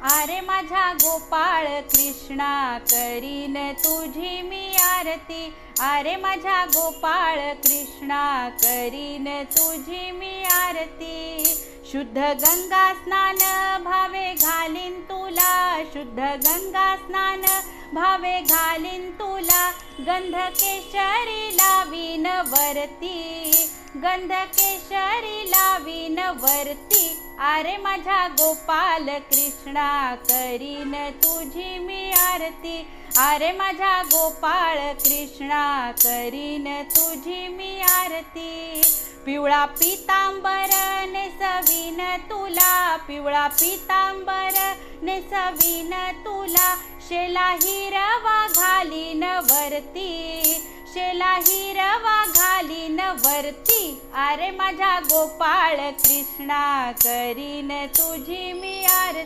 अरे माझा गोपाळ कृष्णा करीन तुझी मी आरती। अरे माझा गोपाळ कृष्णा करीन तुझी मी आरती। शुद्ध गंगा स्नान भावे घालीन तुला, शुद्ध गंगा स्नान भावे घालीन तुला। गंध केशरी लावीन वरती, गंध केशरी लावीन वरती। अरे माझा गोपाल कृष्णा करीन तुझी मी आरती। अरे माझा गोपाळ कृष्णा करीन तुझी मी आरती। पिवळा पितांबर नेसवीन तुला, पिवळा पितांबर नेसवीन तुला। शेला हिरवा घालीन वरती, शेला हिरवा घालीन वरती। अरे माझा गोपाळ कृष्णा करीन तुझी मी आरती।